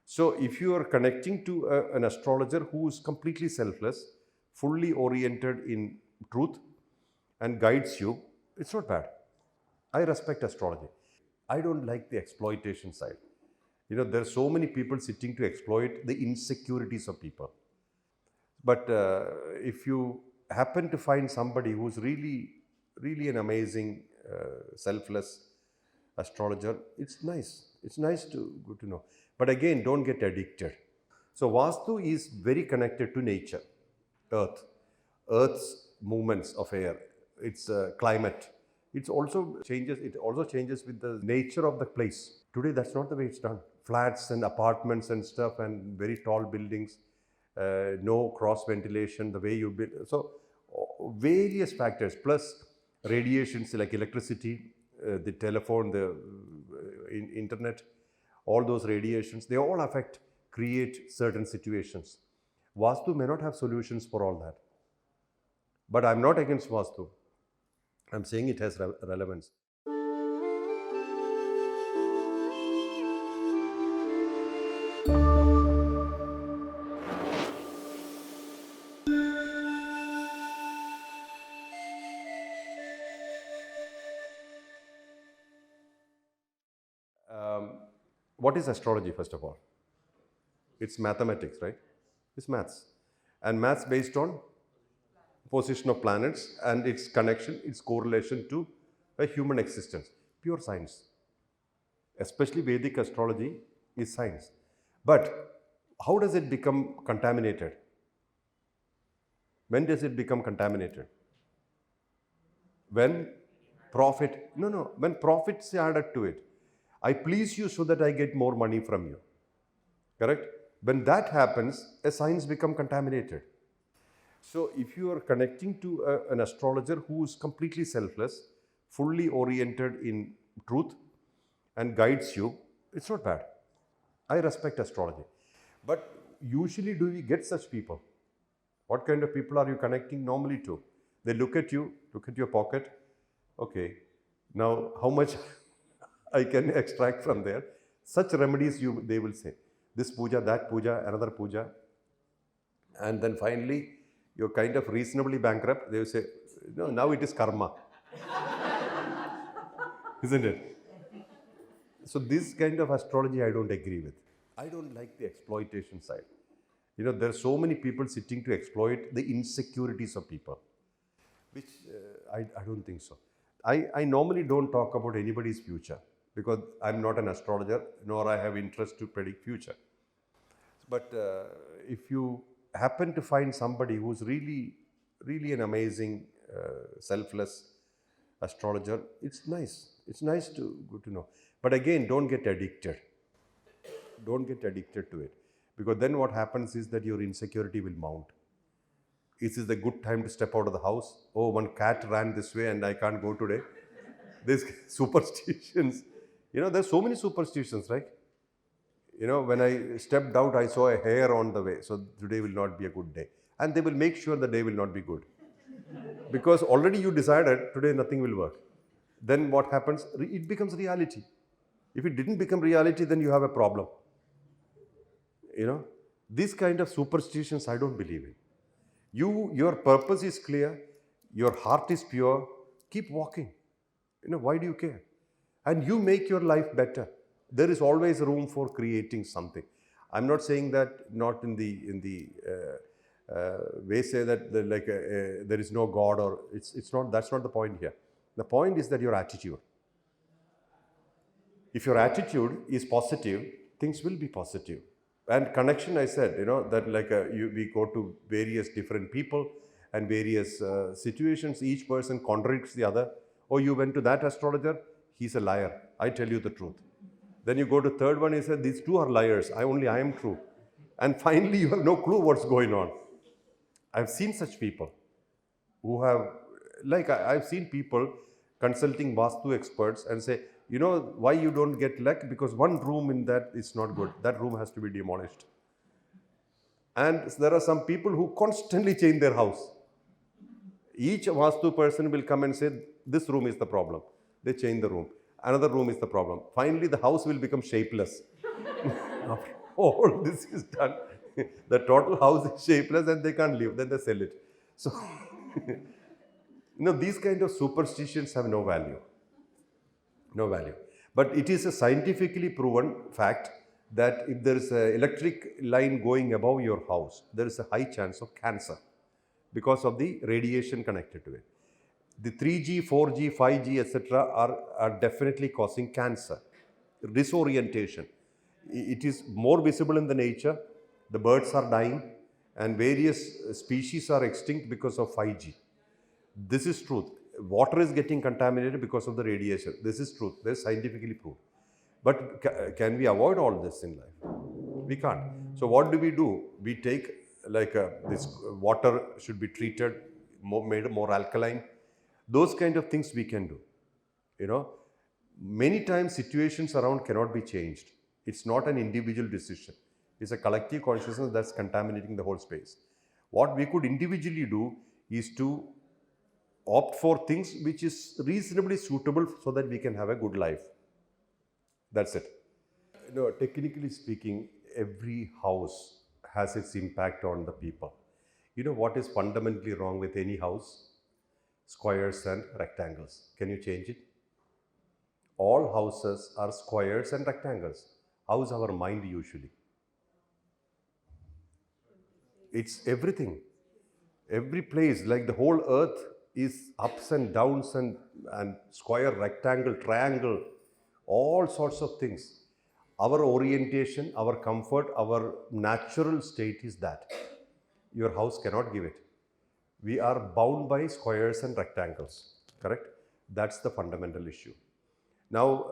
So if you are connecting to an astrologer who is completely selfless, fully oriented in truth and guides you, it's not bad. I respect astrology. I don't like the exploitation side. There are so many people sitting to exploit the insecurities of people. But if you happen to find somebody who's really, really an amazing, selfless astrologer, it's nice. It's nice to good to know. But again, don't get addicted. So Vastu is very connected to nature, Earth, Earth's movements of air, its climate. It also changes with the nature of the place. Today, that's not the way it's done. Flats and apartments and stuff, and very tall buildings, no cross ventilation, the way you build. So, various factors plus radiations like electricity, the telephone, the internet, all those radiations, they all create certain situations. Vastu may not have solutions for all that. But I'm not against Vastu. I'm saying it has relevance. What is astrology, first of all? It's mathematics, right? It's maths. And maths based on position of planets and its connection, its correlation to a human existence. Pure science. Especially Vedic astrology is science. But how does it become contaminated? When does it become contaminated? When when profits are added to it. I please you so that I get more money from you. Correct? When that happens, a science becomes contaminated. So if you are connecting to an astrologer who is completely selfless, fully oriented in truth and guides you, it's not bad. I respect astrology. But usually do we get such people? What kind of people are you connecting normally to? They look at you, look at your pocket. Okay, now how much I can extract from there? Such remedies they will say. This puja, that puja, another puja. And then finally, you're kind of reasonably bankrupt. They will say, no, now it is karma. Isn't it? So this kind of astrology I don't agree with. I don't like the exploitation side. There are so many people sitting to exploit the insecurities of people, which I don't think so. I normally don't talk about anybody's future because I'm not an astrologer, nor I have interest to predict future. But if you happen to find somebody who's really, really an amazing, selfless astrologer, it's nice. It's nice to good to know. But again, don't get addicted. Don't get addicted to it. Because then what happens is that your insecurity will mount. Is this a good time to step out of the house? Oh, one cat ran this way and I can't go today. These superstitions. There's so many superstitions, right? When I stepped out, I saw a hair on the way. So today will not be a good day. And they will make sure the day will not be good. Because already you decided today nothing will work. Then what happens? It becomes reality. If it didn't become reality, then you have a problem. These kind of superstitions I don't believe in. Your purpose is clear, your heart is pure, keep walking. Why do you care? And you make your life better. There is always room for creating something. I'm not saying that not in the way say that there is no God or it's not. That's not the point here. The point is that your attitude. If your attitude is positive, things will be positive. And connection, I said, that we go to various different people and various situations. Each person contradicts the other. Oh, you went to that astrologer? He's a liar. I tell you the truth. Then you go to third one, he said, these two are liars. I am true. And finally, you have no clue what's going on. I've seen such people who have, I've seen people consulting Vastu experts and say, why you don't get luck? Because one room in that is not good. That room has to be demolished. And there are some people who constantly change their house. Each Vastu person will come and say, this room is the problem. They change the room. Another room is the problem. Finally, the house will become shapeless. all this is done. The total house is shapeless and they can't live. Then they sell it. So, these kind of superstitions have no value. No value. But it is a scientifically proven fact that if there is an electric line going above your house, there is a high chance of cancer because of the radiation connected to it. The 3G, 4G, 5G, etc. are definitely causing cancer, disorientation. It is more visible in the nature. The birds are dying and various species are extinct because of 5G. This is truth. Water is getting contaminated because of the radiation. This is truth. This is scientifically proved. But can we avoid all this in life? We can't. So what do? We take this water should be treated, made more alkaline. Those kind of things we can do. Many times situations around cannot be changed. It's not an individual decision. It's a collective consciousness that's contaminating the whole space. What we could individually do is to opt for things which is reasonably suitable so that we can have a good life. That's it. Technically speaking, every house has its impact on the people. What is fundamentally wrong with any house? Squares and rectangles. Can you change it? All houses are squares and rectangles. How is our mind usually? It's everything. Every place, like the whole earth is ups and downs and square, rectangle, triangle, all sorts of things. Our orientation, our comfort, our natural state is that. Your house cannot give it. We are bound by squares and rectangles, correct? That's the fundamental issue. Now,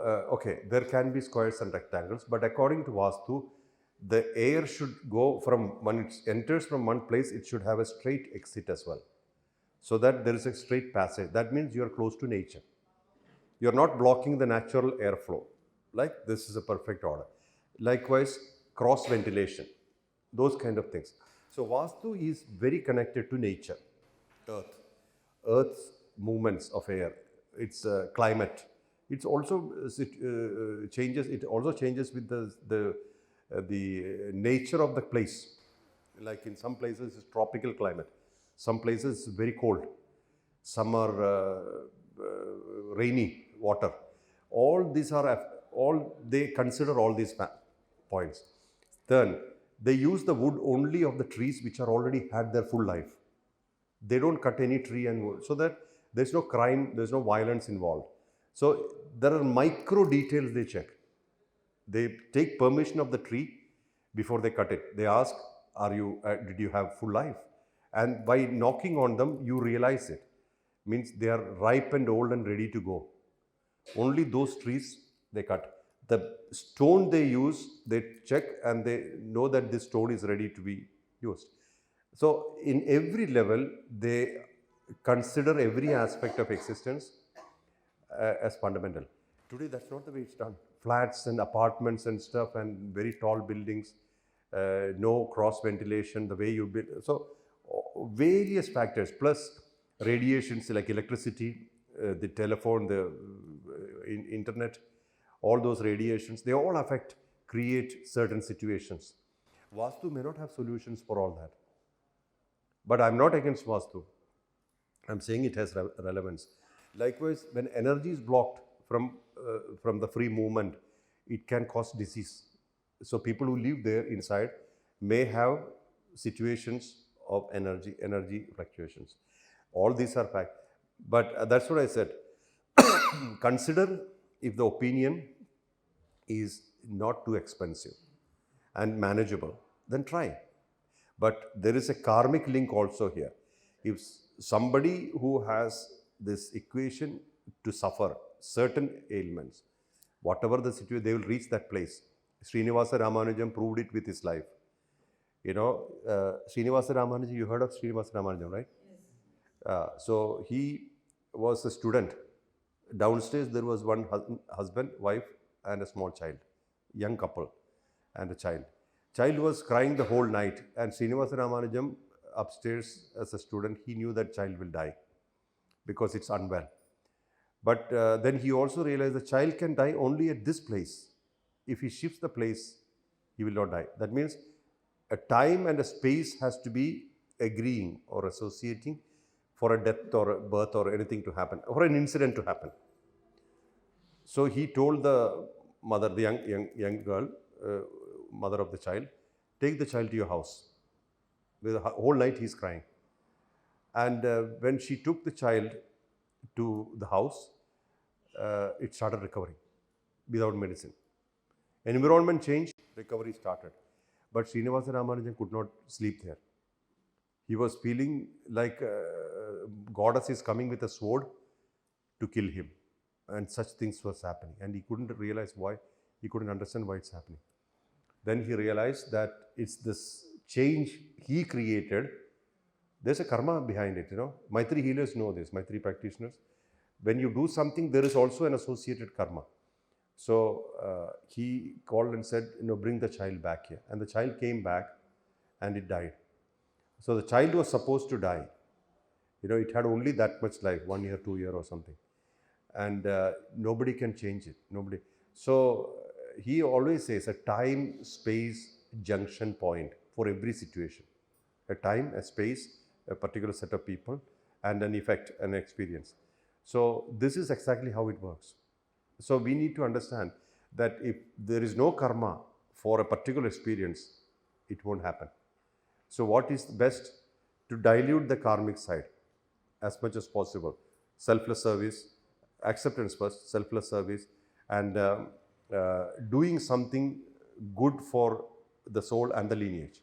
there can be squares and rectangles, but according to Vastu, the air should go from, when it enters from one place, it should have a straight exit as well. So that there is a straight passage. That means you are close to nature. You are not blocking the natural airflow. Like this is a perfect order. Likewise, cross ventilation, those kind of things. So Vastu is very connected to nature, Earth's movements of air, its climate. It's also changes. It also changes with the nature of the place. Like in some places, it's tropical climate. Some places it's very cold. Some are rainy water. All these are they consider all these points. Then they use the wood only of the trees which are already had their full life. They don't cut any tree and wood, so that there's no crime, there's no violence involved. So there are micro details they check. They take permission of the tree before they cut it. They ask, did you have full life? And by knocking on them, you realize it. Means they are ripe and old and ready to go. Only those trees they cut. The stone they use, they check and they know that this stone is ready to be used. So in every level, they consider every aspect of existence as fundamental. Today, that's not the way it's done. Flats and apartments and stuff and very tall buildings, no cross ventilation, the way you build. So various factors plus radiations like electricity, the telephone, the internet, all those radiations, they all create certain situations. Vastu may not have solutions for all that. But I'm not against Vastu. I'm saying it has relevance. Likewise, when energy is blocked from the free movement, it can cause disease. So people who live there inside may have situations of energy fluctuations. All these are facts. But that's what I said. Consider if the opinion is not too expensive and manageable, then try. But there is a karmic link also here. If somebody who has this equation to suffer certain ailments, whatever the situation, they will reach that place. Srinivasa Ramanujam proved it with his life. Srinivasa Ramanujam, you heard of Srinivasa Ramanujam, right? Yes. So he was a student. Downstairs there was one husband, wife and a small child, young couple and a child. Child was crying the whole night and Srinivasa Ramanujam upstairs as a student, he knew that child will die because it's unwell. But then he also realized the child can die only at this place. If he shifts the place, He will not die. That means a time and a space has to be agreeing or associating for a death or a birth or anything to happen, or an incident to happen. So he told the mother, the young girl, mother of the child, take the child to your house. The whole night he's crying. And when she took the child to the house, it started recovering without medicine. Environment changed, recovery started. But Srinivasa Ramanujan could not sleep there. He was feeling like goddess is coming with a sword to kill him. And such things was happening. And he couldn't realize why. He couldn't understand why it's happening. Then he realized that it's this change he created. There's a karma behind it, Maitri healers know this, Maitri practitioners. When you do something, there is also an associated karma. So he called and said, bring the child back here. And the child came back and it died. So the child was supposed to die. It had only that much life, 1 year, 2 year or something. And nobody can change it. Nobody. So he always says a time, space, junction point for every situation. A time, a space, a particular set of people, and an effect, an experience. So this is exactly how it works. So we need to understand that if there is no karma for a particular experience, it won't happen. So what is best? To dilute the karmic side as much as possible. Selfless service, acceptance first, selfless service, and doing something good for the soul and the lineage.